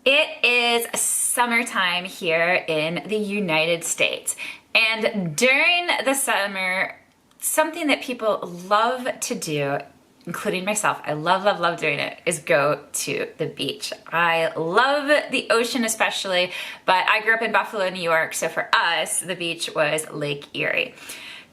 It is summertime here in the United States. And during the summer, something that people love to do, including myself, I love doing it, is go to the beach. I love the ocean especially, but I grew up in Buffalo, New York, so for us, the beach was Lake Erie.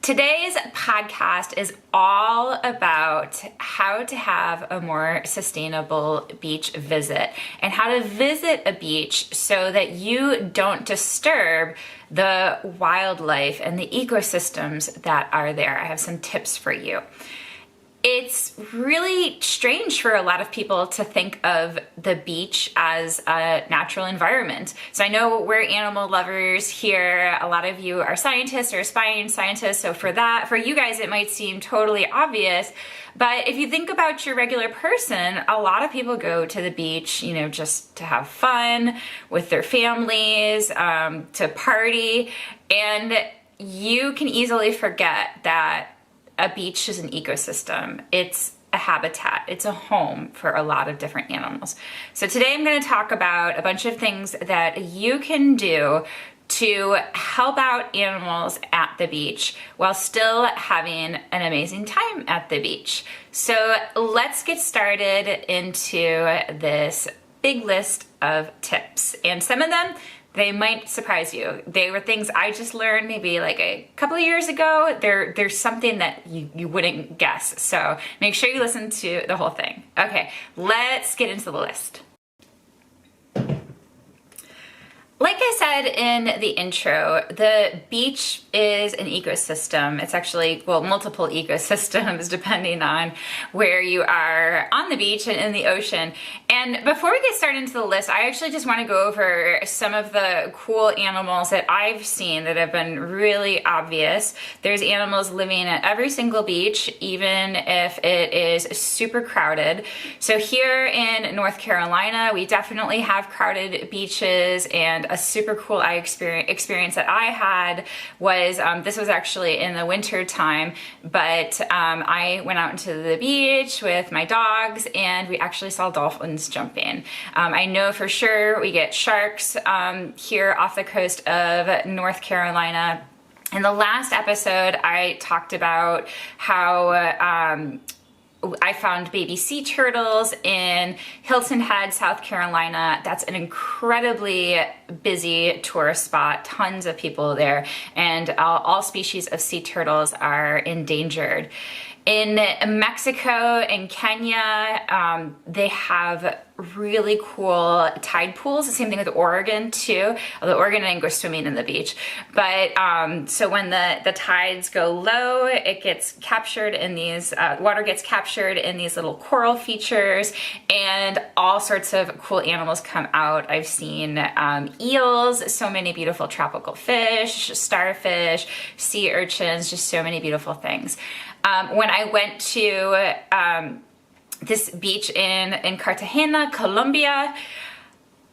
Today's podcast is all about how to have a more sustainable beach visit and how to visit a beach so that you don't disturb the wildlife and the ecosystems that are there. I have some tips for you. It's really strange for a lot of people to think of the beach as a natural environment. So I know we're animal lovers here. A lot of you are scientists or aspiring scientists. So for you guys, it might seem totally obvious. But if you think about your regular person, a lot of people go to the beach, just to have fun with their families, to party. And you can easily forget that a beach is an ecosystem. It's a habitat. It's a home for a lot of different animals. So today I'm going to talk about a bunch of things that you can do to help out animals at the beach while still having an amazing time at the beach. So let's get started into this big list of tips. And some of them, they might surprise you. They were things I just learned maybe like a couple of years ago. There's something that you wouldn't guess. So make sure you listen to the whole thing. Okay, let's get into the list. Like I said in the intro, the beach is an ecosystem. It's actually, multiple ecosystems depending on where you are on the beach and in the ocean. And before we get started into the list, I actually just want to go over some of the cool animals that I've seen that have been really obvious. There's animals living at every single beach, even if it is super crowded. So here in North Carolina, we definitely have crowded beaches, and a super cool experience that I had was, this was actually in the winter time, but I went out into the beach with my dogs and we actually saw dolphins jumping. I know for sure we get sharks here off the coast of North Carolina. In the last episode, I talked about how I found baby sea turtles in Hilton Head, South Carolina. That's an incredibly busy tourist spot, tons of people there, and all species of sea turtles are endangered. In Mexico and Kenya, they have really cool tide pools. The same thing with Oregon too. Although Oregon, I didn't go swimming in the beach. But so when the tides go low, it gets captured in these, water gets captured in these little coral features, and all sorts of cool animals come out. I've seen eels, so many beautiful tropical fish, starfish, sea urchins, just so many beautiful things. When I went to this beach in Cartagena, Colombia,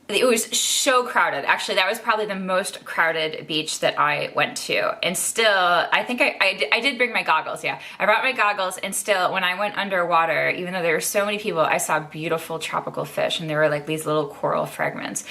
it was so crowded. Actually, that was probably the most crowded beach that I went to. And still, I think I did bring my goggles, yeah. I brought my goggles, and still, when I went underwater, even though there were so many people, I saw beautiful tropical fish, and there were like these little coral fragments.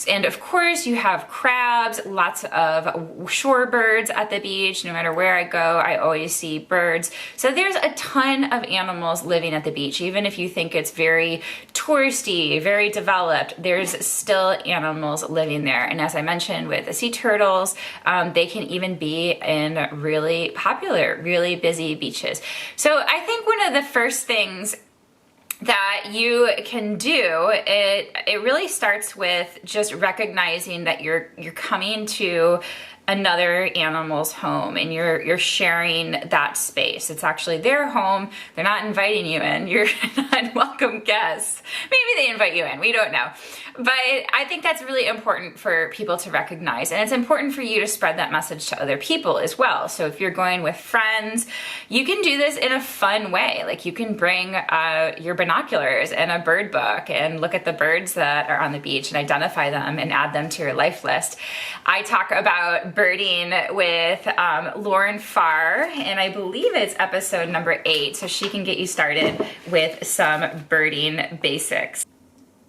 And of course, you have crabs, lots of shorebirds at the beach. No matter where I go, I always see birds. So there's a ton of animals living at the beach. Even if you think it's very touristy, very developed, there's still animals living there. And as I mentioned with the sea turtles, they can even be in really popular, really busy beaches. So I think one of the first things that you can do, it really starts with just recognizing that you're coming to another animal's home and you're sharing that space. It's actually their home. They're not inviting you in. You're an unwelcome guest. Maybe they invite you in. We don't know. But I think that's really important for people to recognize. And it's important for you to spread that message to other people as well. So if you're going with friends, you can do this in a fun way. Like you can bring your binoculars and a bird book and look at the birds that are on the beach and identify them and add them to your life list. I talk about birding with Lauren Farr, and I believe it's episode number 8, so she can get you started with some birding basics.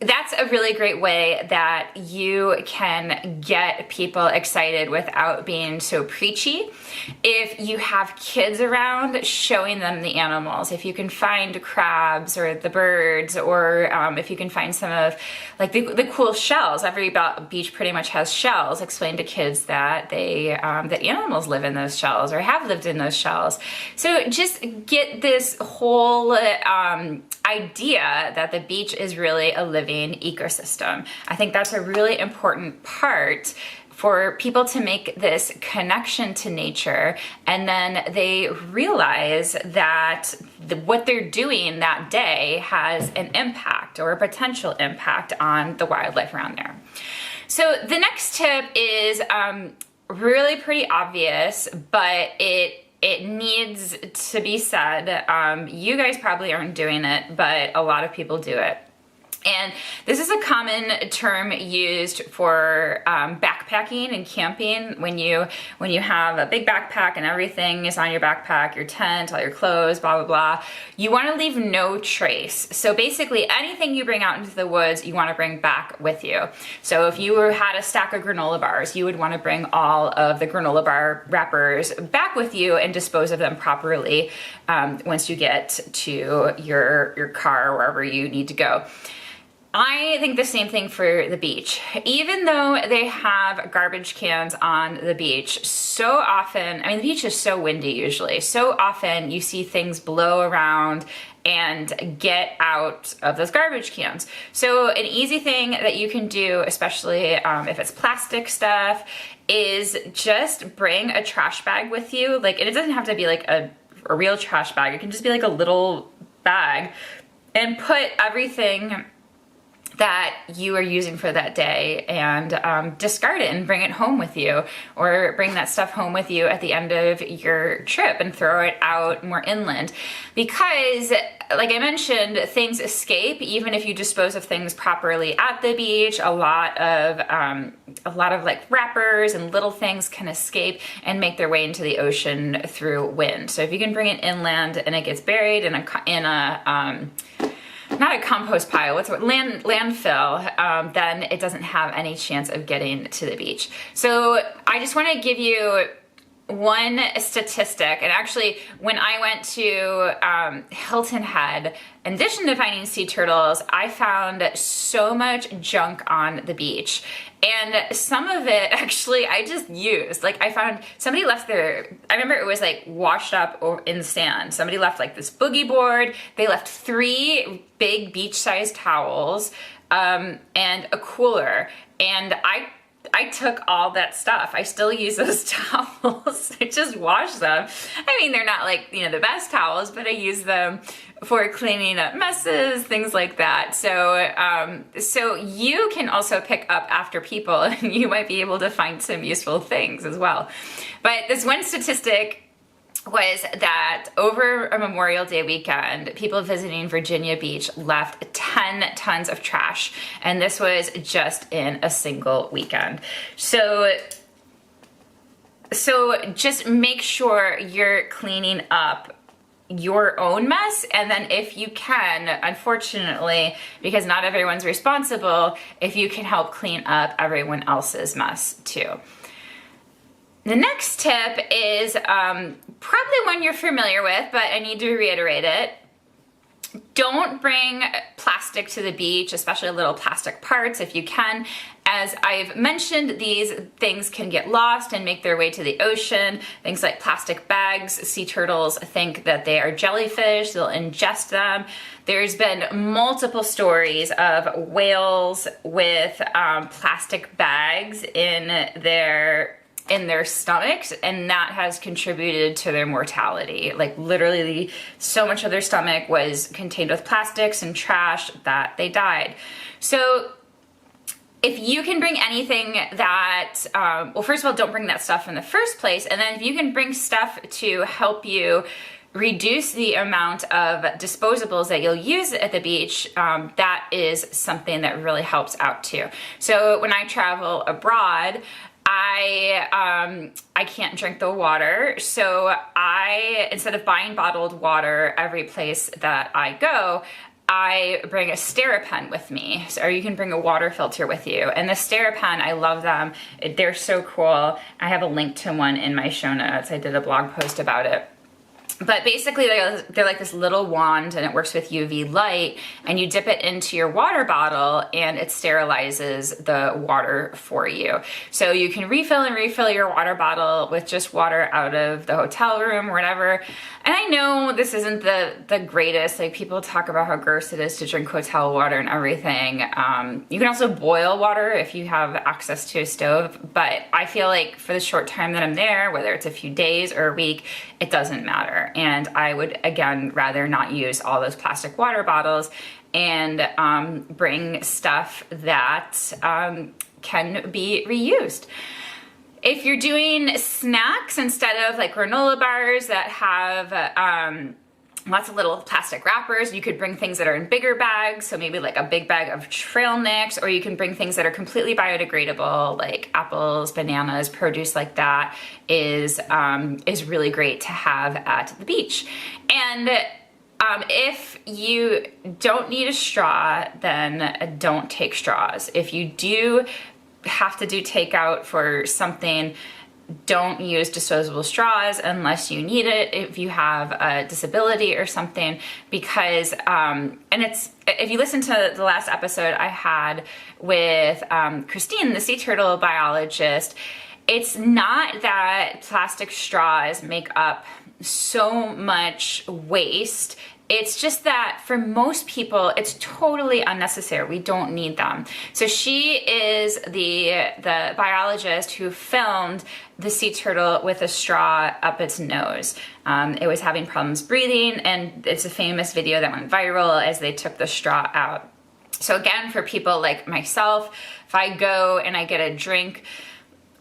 that's a really great way that you can get people excited without being so preachy. If you have kids around, showing them the animals. If you can find crabs or the birds, or if you can find some of like the cool shells. Every beach pretty much has shells. Explain to kids that that animals live in those shells or have lived in those shells. So just get this whole idea that the beach is really a living ecosystem. I think that's a really important part for people to make this connection to nature, and then they realize that what they're doing that day has an impact or a potential impact on the wildlife around there. So the next tip is really pretty obvious, but it needs to be said. You guys probably aren't doing it, but a lot of people do it. And this is a common term used for backpacking and camping. When you have a big backpack and everything is on your backpack, your tent, all your clothes, blah, blah, blah, you want to leave no trace. So basically anything you bring out into the woods, you want to bring back with you. So if you had a stack of granola bars, you would want to bring all of the granola bar wrappers back with you and dispose of them properly once you get to your car, wherever you need to go. I think the same thing for the beach. Even though they have garbage cans on the beach, so often, I mean, the beach is so windy usually, so often you see things blow around and get out of those garbage cans. So an easy thing that you can do, especially if it's plastic stuff, is just bring a trash bag with you. Like, and it doesn't have to be like a real trash bag. It can just be like a little bag, and put everything that you are using for that day and discard it and bring it home with you, or bring that stuff home with you at the end of your trip and throw it out more inland. Because like I mentioned, things escape even if you dispose of things properly at the beach. A lot of like wrappers and little things can escape and make their way into the ocean through wind. So if you can bring it inland and it gets buried in a not a compost pile, landfill, then it doesn't have any chance of getting to the beach. So I just want to give you one statistic. And actually, when I went to Hilton Head, in addition to finding sea turtles, I found so much junk on the beach. And some of it actually I just used. Like, I found somebody left I remember it was like washed up in sand. Somebody left like this boogie board. They left 3 big beach-sized towels and a cooler. And I took all that stuff. I still use those towels. I just wash them. I mean, they're not like, the best towels, but I use them for cleaning up messes, things like that. So you can also pick up after people, and you might be able to find some useful things as well. But this one statistic was that over a Memorial Day weekend, people visiting Virginia Beach left 10 tons of trash, and this was just in a single weekend. So just make sure you're cleaning up your own mess, and then if you can, unfortunately, because not everyone's responsible, if you can help clean up everyone else's mess too. The next tip is probably one you're familiar with, but I need to reiterate it. Don't bring plastic to the beach, especially little plastic parts if you can. As I've mentioned, these things can get lost and make their way to the ocean. Things like plastic bags, sea turtles think that they are jellyfish, they'll ingest them. There's been multiple stories of whales with plastic bags in their stomachs, and that has contributed to their mortality. Like, literally, so much of their stomach was contained with plastics and trash that they died. So if you can bring anything that, well, first of all, don't bring that stuff in the first place, and then if you can bring stuff to help you reduce the amount of disposables that you'll use at the beach, that is something that really helps out too. So when I travel abroad, I can't drink the water, so instead of buying bottled water every place that I go, I bring a Pen with me, or you can bring a water filter with you. And the Pen, I love them. They're so cool. I have a link to one in my show notes. I did a blog post about it. But basically, they're like this little wand, and it works with UV light, and you dip it into your water bottle, and it sterilizes the water for you. So you can refill and refill your water bottle with just water out of the hotel room or whatever. And I know this isn't the greatest. Like, people talk about how gross it is to drink hotel water and everything. You can also boil water if you have access to a stove. But I feel like for the short time that I'm there, whether it's a few days or a week, it doesn't matter. And I would, again, rather not use all those plastic water bottles and bring stuff that can be reused. If you're doing snacks instead of like granola bars that have lots of little plastic wrappers, you could bring things that are in bigger bags, so maybe like a big bag of trail mix, or you can bring things that are completely biodegradable, like apples, bananas, produce like that is really great to have at the beach. And if you don't need a straw, then don't take straws. If you do have to do takeout for something, don't use disposable straws unless you need it, if you have a disability or something, because, and it's, if you listen to the last episode I had with Christine, the sea turtle biologist, it's not that plastic straws make up so much waste. It's just that for most people, it's totally unnecessary. We don't need them. So she is the biologist who filmed the sea turtle with a straw up its nose. It was having problems breathing, and it's a famous video that went viral as they took the straw out. So again, for people like myself, if I go and I get a drink,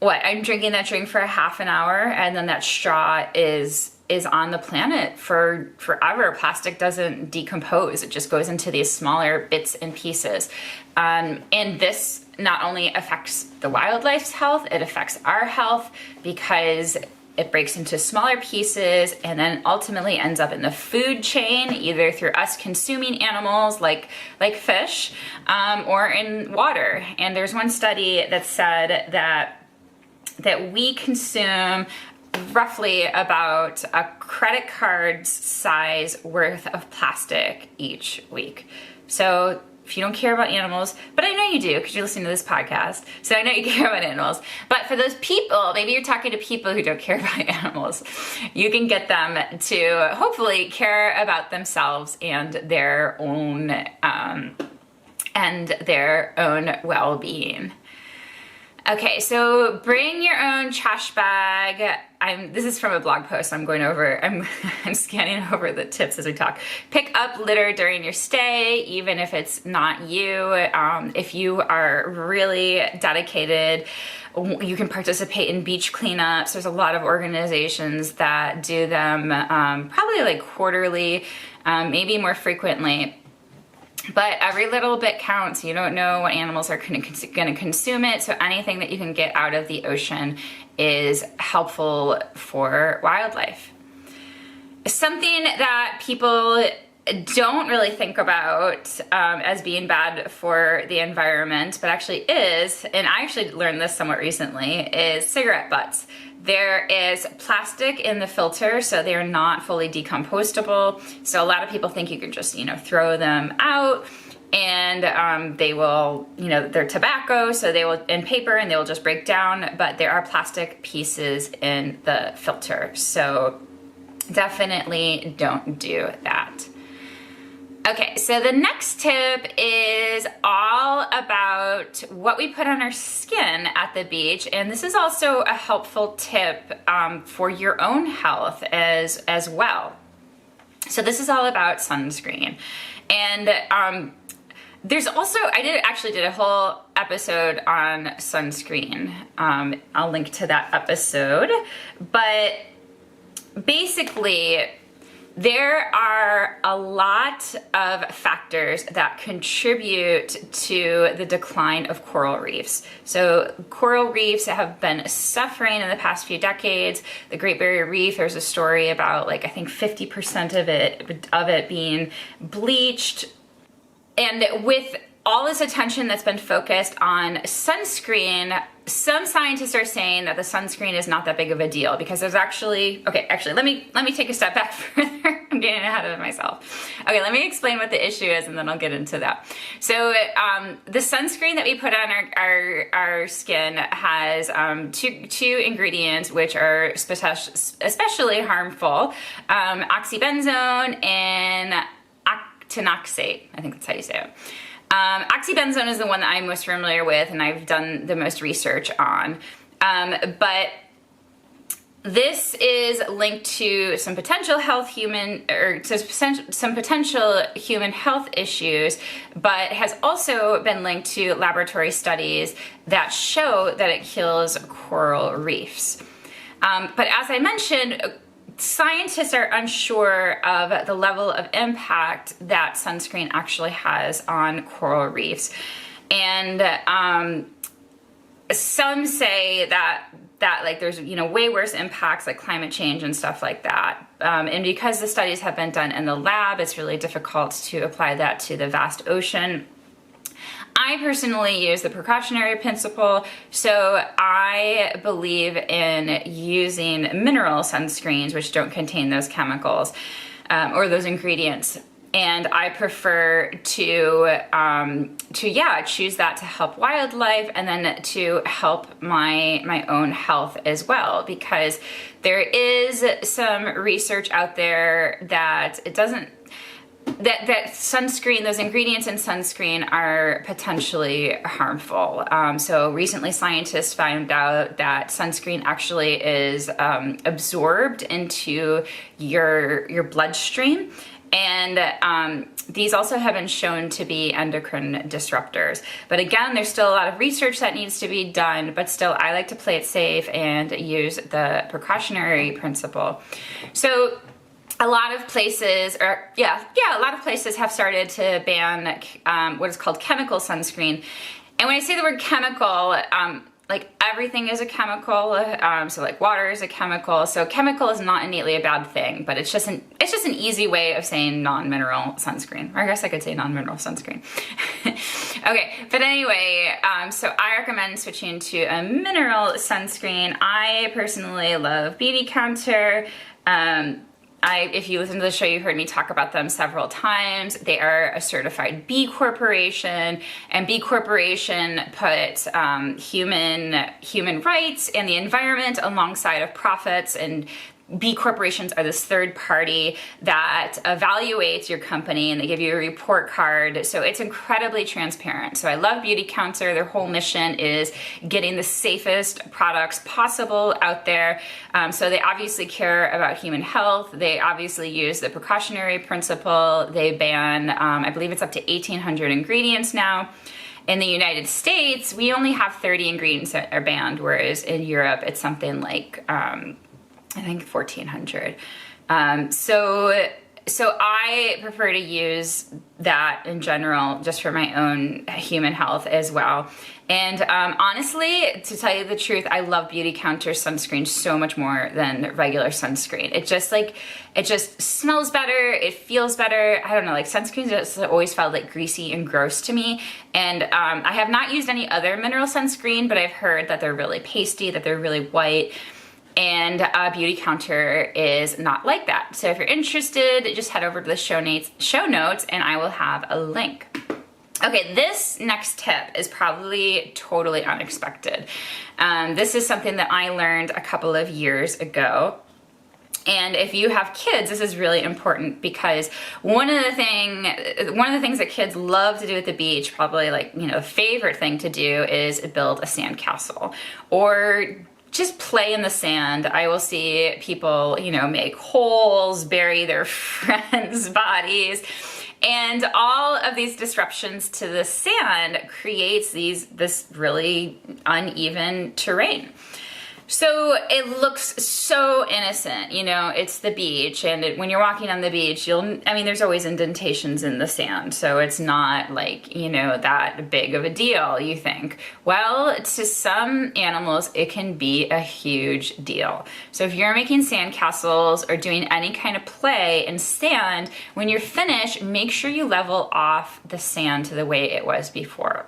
I'm drinking that drink for a half an hour, and then that straw is on the planet for forever. Plastic doesn't decompose. It just goes into these smaller bits and pieces. And this not only affects the wildlife's health, it affects our health because it breaks into smaller pieces and then ultimately ends up in the food chain, either through us consuming animals like fish, or in water. And there's one study that said that we consume roughly about a credit card's size worth of plastic each week. So if you don't care about animals, but I know you do because you're listening to this podcast, so I know you care about animals, but for those people, maybe you're talking to people who don't care about animals, you can get them to hopefully care about themselves and their own well-being. Okay, so bring your own trash bag. This is from a blog post. I'm scanning over the tips as we talk. Pick up litter during your stay, even if it's not you. If you are really dedicated, you can participate in beach cleanups. There's a lot of organizations that do them probably like quarterly, maybe more frequently. But every little bit counts. You don't know what animals are going to consume it, so anything that you can get out of the ocean is helpful for wildlife. Something that people don't really think about as being bad for the environment, but actually is, and I actually learned this somewhat recently, is cigarette butts. There is plastic in the filter, so they're not fully decompostable. So a lot of people think you can just, throw them out, and they will, they're tobacco, so they will, and paper, and they will just break down, but there are plastic pieces in the filter. So definitely don't do that. Okay, so the next tip is all about what we put on our skin at the beach, and this is also a helpful tip for your own health as well. So this is all about sunscreen, and there's also, I actually did a whole episode on sunscreen. I'll link to that episode, but basically, there are a lot of factors that contribute to the decline of coral reefs. So coral reefs have been suffering in the past few decades. The Great Barrier Reef, there's a story about I think 50% of it being bleached And with all this attention that's been focused on sunscreen, some scientists are saying that the sunscreen is not that big of a deal because there's actually, let me take a step back further. I'm getting ahead of myself. Okay, let me explain what the issue is and then I'll get into that. So the sunscreen that we put on our skin has two ingredients which are especially harmful, oxybenzone and actinoxate. I think that's how you say it. Oxybenzone is the one that I'm most familiar with and I've done the most research on. But this is linked to some potential some potential human health issues, but has also been linked to laboratory studies that show that it kills coral reefs. But as I mentioned, scientists are unsure of the level of impact that sunscreen actually has on coral reefs. And some say that like there's, way worse impacts like climate change and stuff like that. And because the studies have been done in the lab, it's really difficult to apply that to the vast ocean. I personally use the precautionary principle, so I believe in using mineral sunscreens which don't contain those chemicals or those ingredients. And I prefer to choose that to help wildlife and then to help my own health as well, because there is some research out there that it doesn't that sunscreen, those ingredients in sunscreen are potentially harmful. So recently scientists found out that sunscreen actually is absorbed into your bloodstream. And these also have been shown to be endocrine disruptors. But again, there's still a lot of research that needs to be done, but still I like to play it safe and use the precautionary principle. So a lot of places, a lot of places have started to ban what is called chemical sunscreen. And when I say the word chemical, like everything is a chemical. So like water is a chemical. So chemical is not innately a bad thing, but it's just an easy way of saying non-mineral sunscreen. Or I guess I could say non-mineral sunscreen. Okay, but anyway, so I recommend switching to a mineral sunscreen. I personally love Beautycounter. If you listen to the show, you've heard me talk about them several times. They are a certified B Corporation, and B Corporation puts human rights and the environment alongside of profits, and B corporations are this third party that evaluates your company and they give you a report card. So it's incredibly transparent. So I love Beautycounter. Their whole mission is getting the safest products possible out there. So they obviously care about human health. They obviously use the precautionary principle. They ban, I believe it's up to 1,800 ingredients now. In the United States, we only have 30 ingredients that are banned, whereas in Europe, it's something like, I think 1,400. So I prefer to use that in general, just for my own human health as well. And honestly, to tell you the truth, I love Beautycounter sunscreen so much more than regular sunscreen. It just smells better. It feels better. I don't know, like sunscreen just always felt like greasy and gross to me. And I have not used any other mineral sunscreen, but I've heard that they're really pasty, that they're really white. And Beautycounter is not like that. So if you're interested, just head over to the show notes and I will have a link. Okay, this next tip is probably totally unexpected. This is something that I learned a couple of years ago. And if you have kids, this is really important because one of the things that kids love to do at the beach, probably like, the favorite thing to do is build a sandcastle or just play in the sand. I will see people, make holes, bury their friends' bodies, and all of these disruptions to the sand creates this really uneven terrain. So it looks so innocent, you know, it's the beach, and when you're walking on the beach, there's always indentations in the sand, so it's not like, you know, that big of a deal, you think. Well, to some animals, it can be a huge deal. So if you're making sand castles or doing any kind of play in sand, when you're finished, make sure you level off the sand to the way it was before.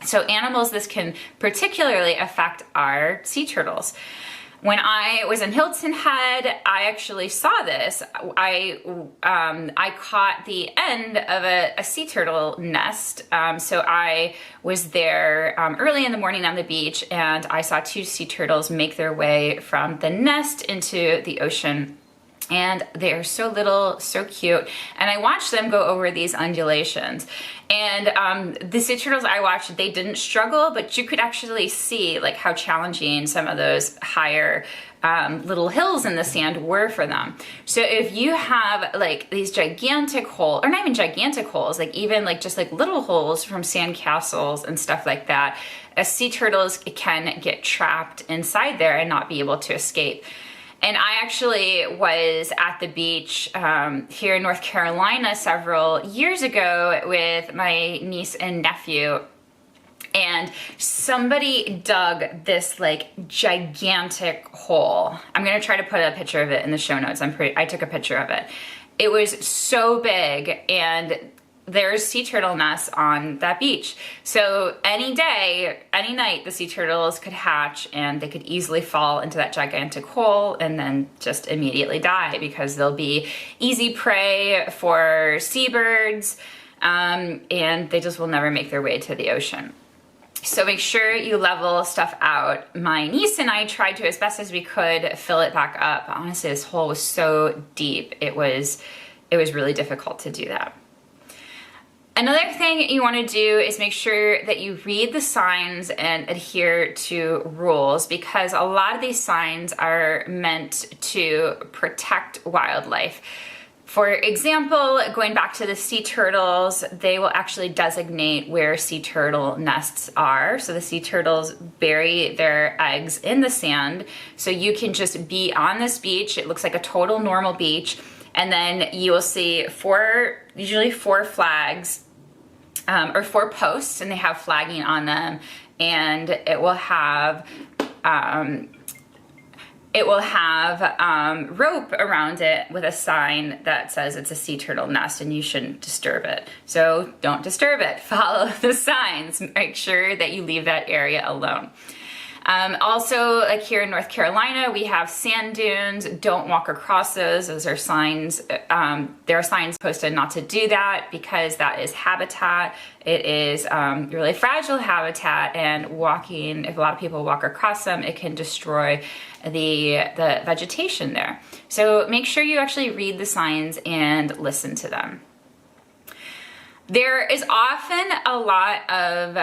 So animals, this can particularly affect our sea turtles. When I was in Hilton Head, I actually saw this. I caught the end of a sea turtle nest. So I was there early in the morning on the beach, and I saw 2 sea turtles make their way from the nest into the ocean. And they're so little, so cute. And I watched them go over these undulations. And the sea turtles I watched, they didn't struggle, but you could actually see like how challenging some of those higher little hills in the sand were for them. So if you have like these gigantic holes, or not even gigantic holes, like even like just like little holes from sand castles and stuff like that, sea turtles can get trapped inside there and not be able to escape. And I actually was at the beach here in North Carolina several years ago with my niece and nephew, and somebody dug this like gigantic hole. I'm gonna try to put a picture of it in the show notes. I took a picture of it. It was so big, and there's sea turtle nests on that beach. So any day, any night, the sea turtles could hatch, and they could easily fall into that gigantic hole and then just immediately die, because they'll be easy prey for seabirds, and they just will never make their way to the ocean. So make sure you level stuff out. My niece and I tried to, as best as we could, fill it back up. Honestly, this hole was so deep. It was really difficult to do that. Another thing you want to do is make sure that you read the signs and adhere to rules, because a lot of these signs are meant to protect wildlife. For example, going back to the sea turtles, they will actually designate where sea turtle nests are. So the sea turtles bury their eggs in the sand. So you can just be on this beach. It looks like a total normal beach. And then you will see usually four flags, or 4 posts, and they have flagging on them, and it will have rope around it with a sign that says it's a sea turtle nest and you shouldn't disturb it. So don't disturb it. Follow the signs. Make sure that you leave that area alone. Also, like here in North Carolina, we have sand dunes. Don't walk across those. Those are signs. There are signs posted not to do that, because that is habitat. It is really fragile habitat, and if a lot of people walk across them, it can destroy the vegetation there. So make sure you actually read the signs and listen to them. There is often a lot of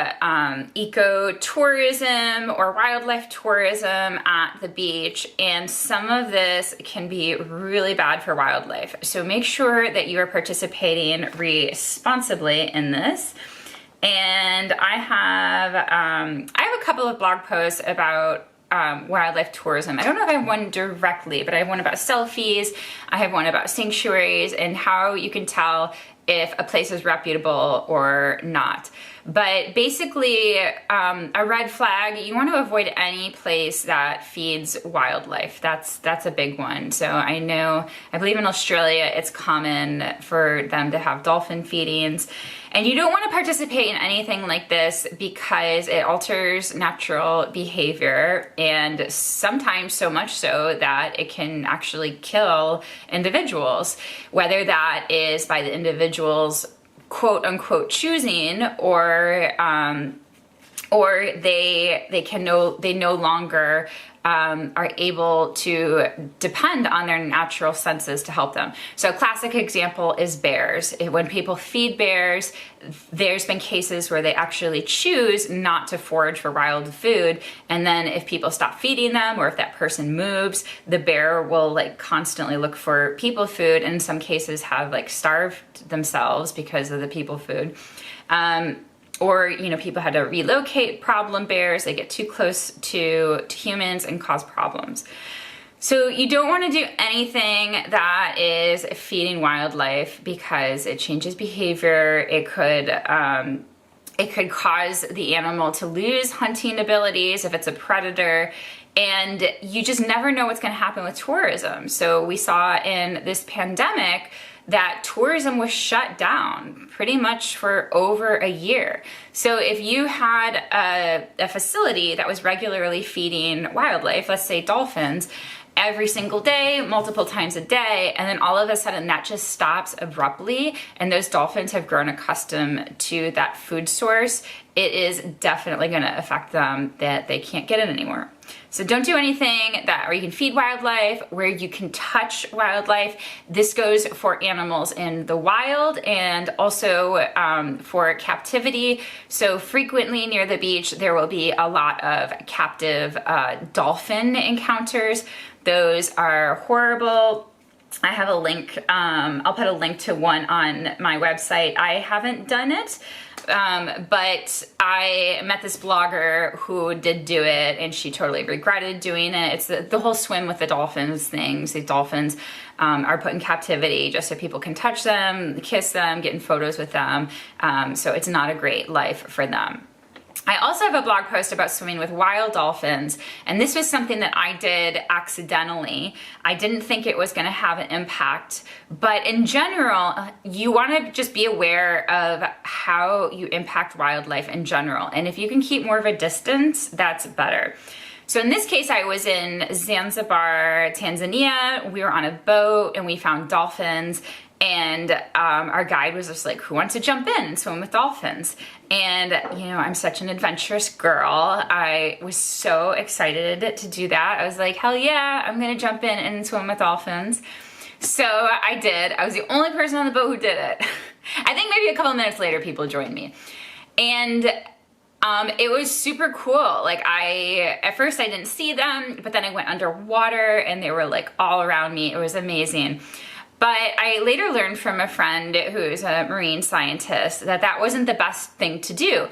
ecotourism or wildlife tourism at the beach, and some of this can be really bad for wildlife. So make sure that you are participating responsibly in this. And I have a couple of blog posts about wildlife tourism. I don't know if I have one directly, but I have one about selfies. I have one about sanctuaries and how you can tell if a place is reputable or not. But basically, a red flag, you want to avoid any place that feeds wildlife. That's a big one. So I believe in Australia, it's common for them to have dolphin feedings. And you don't want to participate in anything like this, because it alters natural behavior, and sometimes so much so that it can actually kill individuals, whether that is by the individual's quote unquote choosing, or they no longer are able to depend on their natural senses to help them. So a classic example is bears. When people feed bears, there's been cases where they actually choose not to forage for wild food, and then if people stop feeding them, or if that person moves, the bear will like constantly look for people food, and in some cases have like starved themselves because of the people food. or, you know, people had to relocate problem bears. They get too close to humans and cause problems. So you don't want to do anything that is feeding wildlife because it changes behavior. It could cause the animal to lose hunting abilities if it's a predator, and you just never know what's going to happen with tourism. So we saw in this pandemic that tourism was shut down pretty much for over a year. So if you had a facility that was regularly feeding wildlife, let's say dolphins, every single day, multiple times a day, and then all of a sudden that just stops abruptly, and those dolphins have grown accustomed to that food source, it is definitely going to affect them that they can't get it anymore. So don't do anything where you can feed wildlife, where you can touch wildlife. This goes for animals in the wild and also for captivity. So frequently near the beach, there will be a lot of captive dolphin encounters. Those are horrible. I have a link, I'll put a link to one on my website. I haven't done it, but I met this blogger who did do it, and she totally regretted doing it. It's the whole swim with the dolphins things. These dolphins are put in captivity just so people can touch them, kiss them, get in photos with them. So it's not a great life for them. I also have a blog post about swimming with wild dolphins, and this was something that I did accidentally. I didn't think it was going to have an impact, but in general, you want to just be aware of how you impact wildlife in general, and if you can keep more of a distance, that's better. So in this case, I was in Zanzibar, Tanzania. We were on a boat and we found dolphins, and our guide was just like, who wants to jump in and swim with dolphins? And, you know, I'm such an adventurous girl. I was so excited to do that. I was like, hell yeah, I'm gonna jump in and swim with dolphins. So I did. I was the only person on the boat who did it. I think maybe a couple minutes later, people joined me. And it was super cool. Like at first I didn't see them, but then I went underwater and they were like all around me. It was amazing. But I later learned from a friend who's a marine scientist that wasn't the best thing to do.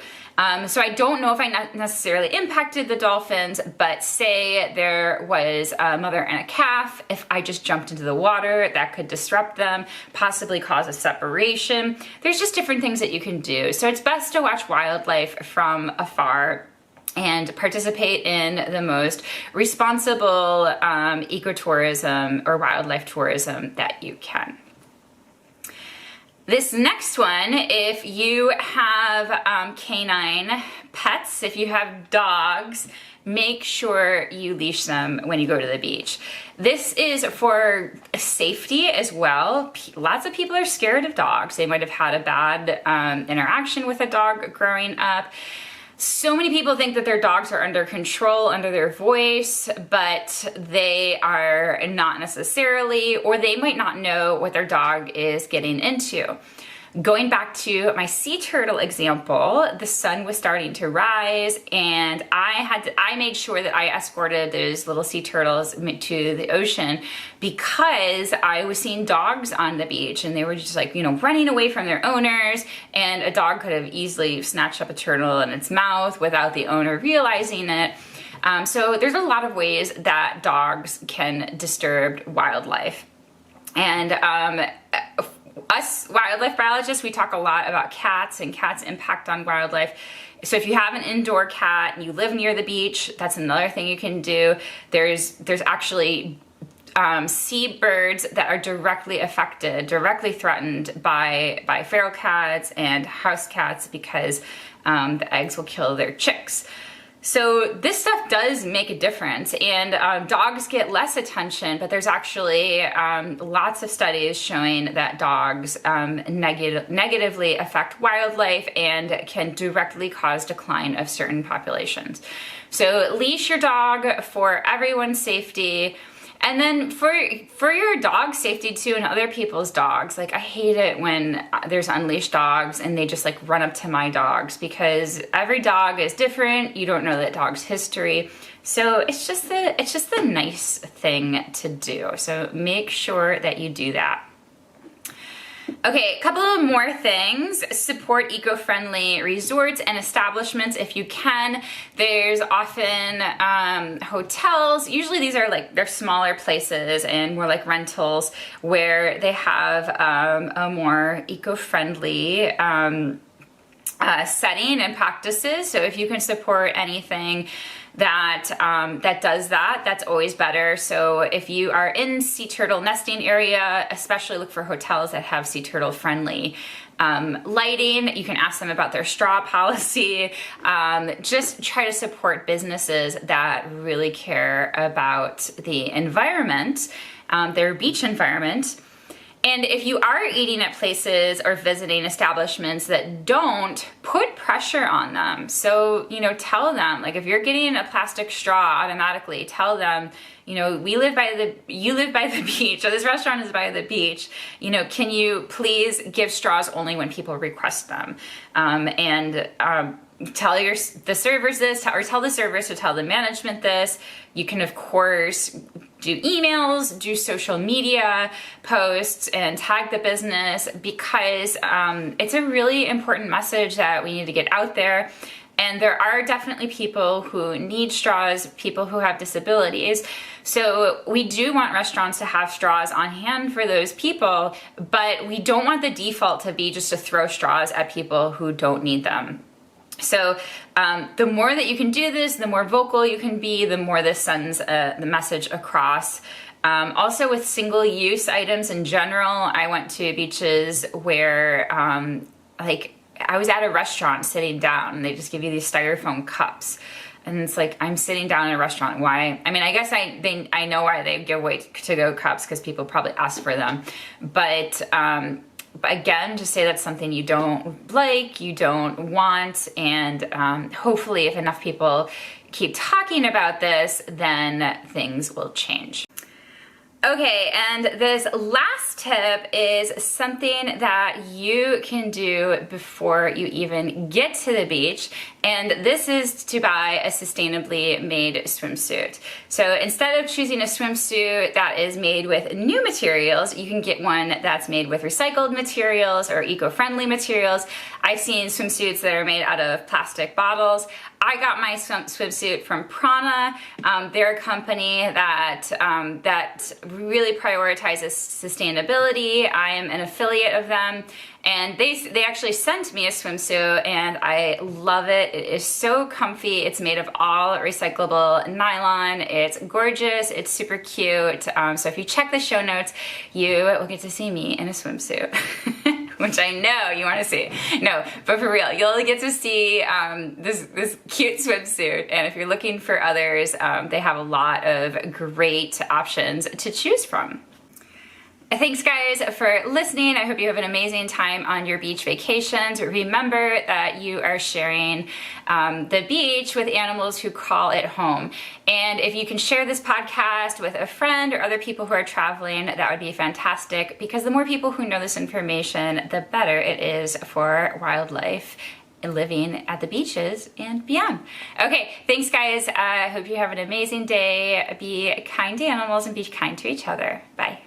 So I don't know if I necessarily impacted the dolphins, but say there was a mother and a calf, if I just jumped into the water, that could disrupt them, possibly cause a separation. There's just different things that you can do. So it's best to watch wildlife from afar and participate in the most responsible ecotourism or wildlife tourism that you can. This next one, if you have canine pets, if you have dogs, make sure you leash them when you go to the beach. This is for safety as well. Lots of people are scared of dogs. They might have had a bad interaction with a dog growing up. So many people think that their dogs are under control, under their voice, but they are not necessarily, or they might not know what their dog is getting into. Going back to my sea turtle example, the sun was starting to rise, and I made sure that I escorted those little sea turtles to the ocean because I was seeing dogs on the beach, and they were just like, you know, running away from their owners, and a dog could have easily snatched up a turtle in its mouth without the owner realizing it. So there's a lot of ways that dogs can disturb wildlife. And us wildlife biologists, we talk a lot about cats and cats' impact on wildlife. So if you have an indoor cat and you live near the beach, that's another thing you can do. There's actually seabirds that are directly affected, directly threatened by feral cats and house cats because the eggs will kill their chicks. So this stuff does make a difference, and dogs get less attention, but there's actually lots of studies showing that dogs negatively affect wildlife and can directly cause decline of certain populations. So leash your dog for everyone's safety. And then for your dog's safety too, and other people's dogs, like I hate it when there's unleashed dogs and they just like run up to my dogs, because every dog is different. You don't know that dog's history. So it's just the nice thing to do. So make sure that you do that. Okay, a couple of more things. Support eco-friendly resorts and establishments if you can. There's often hotels. Usually these are they're smaller places and more like rentals where they have a more eco-friendly setting and practices. So if you can support anything that does that, that's always better. So if you are in sea turtle nesting area, especially look for hotels that have sea turtle friendly lighting. You can ask them about their straw policy. Just try to support businesses that really care about the environment, their beach environment. And if you are eating at places or visiting establishments that don't, put pressure on them. So, tell them, if you're getting a plastic straw automatically, tell them, you live by the beach, or this restaurant is by the beach, can you please give straws only when people request them? Tell the servers this, or tell the servers to tell the management this. You can, of course, do emails, do social media posts, and tag the business, because it's a really important message that we need to get out there. And there are definitely people who need straws, people who have disabilities. So we do want restaurants to have straws on hand for those people, but we don't want the default to be just to throw straws at people who don't need them. So the more that you can do this, the more vocal you can be, the more this sends the message across. Also with single-use items in general, I went to beaches where I was at a restaurant sitting down and they just give you these styrofoam cups. And it's I'm sitting down in a restaurant. Why? I mean, I guess I know why they give away to-go cups, because people probably ask for them. But again, just say that's something you don't like, you don't want, and hopefully if enough people keep talking about this, then things will change. Okay, and this last tip is something that you can do before you even get to the beach, and this is to buy a sustainably made swimsuit. So instead of choosing a swimsuit that is made with new materials, you can get one that's made with recycled materials or eco-friendly materials. I've seen swimsuits that are made out of plastic bottles. I got my swimsuit from Prana. They're a company that really prioritizes sustainability. I am an affiliate of them, and they actually sent me a swimsuit, and I love it. It is so comfy. It's made of all recyclable nylon. It's gorgeous. It's super cute. So if you check the show notes, you will get to see me in a swimsuit. Which I know you want to see. No, but for real, you'll get to see this cute swimsuit. And if you're looking for others, they have a lot of great options to choose from. Thanks guys for listening. I hope you have an amazing time on your beach vacations. Remember that you are sharing the beach with animals who call it home. And if you can share this podcast with a friend or other people who are traveling, that would be fantastic, because the more people who know this information, the better it is for wildlife living at the beaches and beyond. Okay, thanks guys. I hope you have an amazing day. Be kind to animals and be kind to each other. Bye.